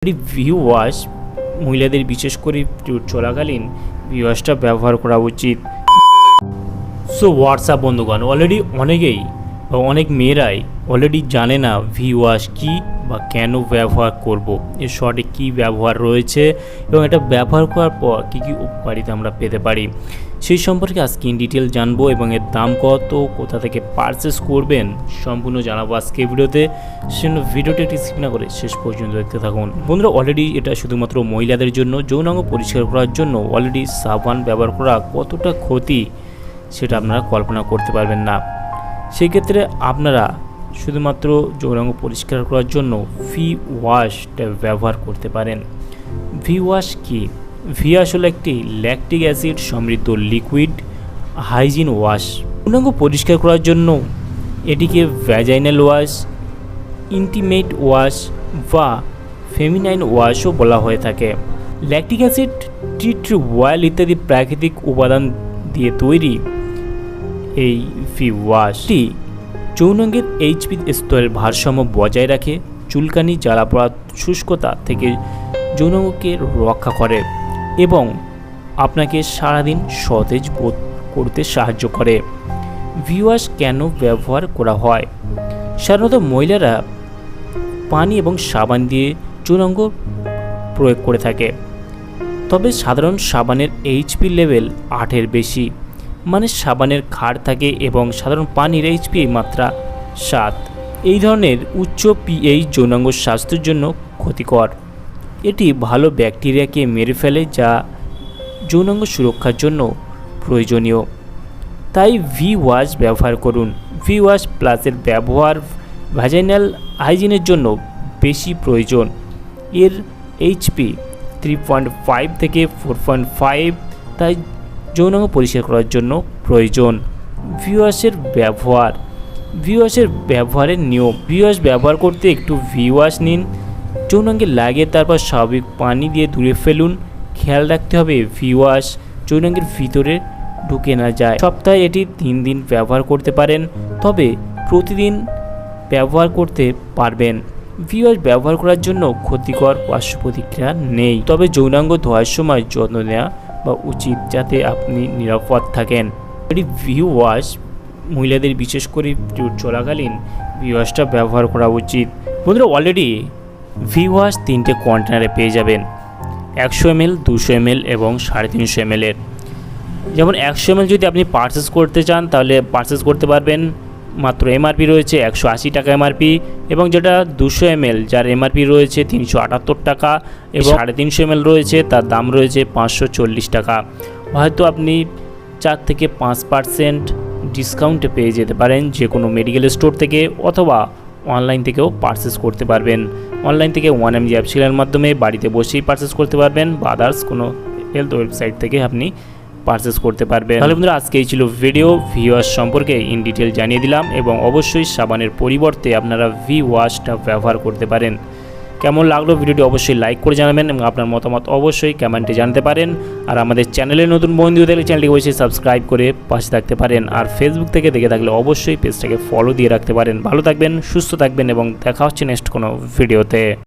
ভিওয়াশ মহিলাদের বিশেষ করে পিরিয়ড চলাকালীন ভিওয়াশটা ব্যবহার করা উচিত। সো হোয়াটসঅ্যাপ বন্ধুগণ, অলরেডি অনেকেই বা অনেক মেয়েরাই অলরেডি জানে না ভিওয়াশ কী বা কেন ব্যবহার করব, এর সঠিক কী ব্যবহার রয়েছে এবং এটা ব্যবহার করার পর কী কী উপকারিতা আমরা পেতে পারি সেই সম্পর্কে আজকে ইন ডিটেল জানবো এবং এর দাম কত, কোথা থেকে পারচেস করবেন সম্পূর্ণ জানাবো আজকে ভিডিওতে। সেজন্য ভিডিওটি একটি স্কিপ না করে শেষ পর্যন্ত দেখতে থাকুন। বন্ধুরা, অলরেডি এটা শুধুমাত্র মহিলাদের জন্য যৌনাঙ্গ পরিষ্কার করার জন্য অলরেডি সাবান ব্যবহার করা কতটা ক্ষতি সেটা আপনারা কল্পনা করতে পারবেন না। সেক্ষেত্রে আপনারা শুধুমাত্র যৌনাঙ্গ পরিষ্কার করার জন্য ভিওয়াশটা ব্যবহার করতে পারেন। ভিওয়াশ কি? ভিওয়াশ হলো একটি ল্যাকটিক অ্যাসিড সমৃদ্ধ লিকুইড হাইজিন ওয়াশ। যৌনাঙ্গ পরিষ্কার করার জন্য এটিকে ভ্যাজাইনাল ওয়াশ, ইন্টিমেট ওয়াশ বা ফেমিনাইন ওয়াশও বলা হয়ে থাকে। Lactic acid, tea tree oil ইত্যাদি প্রাকৃতিক উপাদান দিয়ে তৈরি এই ভিওয়াশটি যৌনাঙ্গের এইচপি স্তরের ভারসাম্য বজায় রাখে, চুলকানি, জ্বালা পড়া, শুষ্কতা থেকে যৌনাঙ্গকে রক্ষা করে এবং আপনাকে সারাদিন সতেজ বোধ করতে সাহায্য করে। ভিওয়াশ কেন ব্যবহার করা হয়? সাধারণত মহিলারা পানি এবং সাবান দিয়ে যৌনাঙ্গ প্রয়োগ করে থাকে, তবে সাধারণ সাবানের এইচপি লেভেল 8-এর বেশি, মানে সাবানের ক্ষার থাকে এবং সাধারণ পানির এইচপি মাত্রা 7। এই ধরনের উচ্চ পিএইচ যৌনাঙ্গ স্বাস্থ্যের জন্য ক্ষতিকর। এটি ভালো ব্যাকটেরিয়াকে মেরে ফেলে যা যৌনাঙ্গ সুরক্ষার জন্য প্রয়োজনীয়। তাই ভিওয়াশ ব্যবহার করুন। ভিওয়াশ প্লাসের ব্যবহার ভ্যাজাইনাল হাইজিনের জন্য বেশি প্রয়োজন। এর এইচপি 3.5 থেকে 4.5, তাই যৌনাঙ্গ পরিষ্কার করার জন্য প্রয়োজন। ভিওয়াশের ব্যবহার, ভিওয়াশের ব্যবহারের নিয়ম। ভিওয়াশ ব্যবহার করতে একটু ভিওয়াশ নিন, যৌনাঙ্গে লাগিয়ে তারপর স্বাভাবিক পানি দিয়ে ধুয়ে ফেলুন। খেয়াল রাখতে হবে ভিওয়াশ যৌনাঙ্গের ভিতরে ঢুকে না যায়। সপ্তাহে এটি 3 দিন ব্যবহার করতে পারেন, তবে প্রতিদিন ব্যবহার করতে পারবেন। ভিওয়াশ ব্যবহার করার জন্য ক্ষতিকর পার্শ্ব প্রতিক্রিয়া নেই, তবে যৌনাঙ্গ ধোয়ার সময় যত্ন নেওয়া বা উচিত যাতে আপনি নিরাপদ থাকেন। এটি ভিওয়াশ মহিলাদের বিশেষ করে পিরিয়ড চলাকালীন ভিওয়াশটা ব্যবহার করা উচিত। বন্ধুরা, অলরেডি ভিওয়াশ 3টে কন্টেনারে পেয়ে যাবেন, 100 ml, 200 ml এবং 350 ml এর। যেমন 100 ml যদি আপনি পারচেস করতে চান তাহলে পারচেস করতে পারবেন, মাত্র এমআরপি রয়েছে 180 টাকা এমআরপি, এবং যেটা 200 ml যার এমআরপি রয়েছে 378 টাকা এবং 350 ml রয়েছে তার দাম রয়েছে 540 টাকা। হয়তো আপনি 4 থেকে 5% ডিসকাউন্টে পেয়ে যেতে পারেন যে কোনো মেডিকেল স্টোর থেকে, অথবা অনলাইন থেকেও পারচেস করতে পারবেন। অনলাইন থেকে 1mg অ্যাপ সেলের মাধ্যমে বাড়িতে বসেই পারচেস করতে পারবেন বা আদার্স কোনো হেলথ ওয়েবসাইট থেকে আপনি পারচেস করতে পারবেন। তাহলে বন্ধুরা, আজকে এই ছিল ভিডিও। ভিওয়াশ সম্পর্কে ইন ডিটেল জানিয়ে দিলাম এবং অবশ্যই সাবানের পরিবর্তে আপনারা ভিওয়াশটা ব্যবহার করতে পারেন। কেমন লাগলো ভিডিওটি অবশ্যই লাইক করে জানাবেন এবং আপনার মতামত অবশ্যই কমেন্টে জানাতে পারেন। আর আমাদের চ্যানেলে নতুন বন্ধু দেখলে চ্যানেলটিকে অবশ্যই সাবস্ক্রাইব করে পাশে থাকতে পারেন। আর ফেসবুক থেকে দেখে থাকলে অবশ্যই পেজটাকে ফলো দিয়ে রাখতে পারেন। ভালো থাকবেন, সুস্থ থাকবেন এবং দেখা হচ্ছে নেক্সট কোনো ভিডিওতে।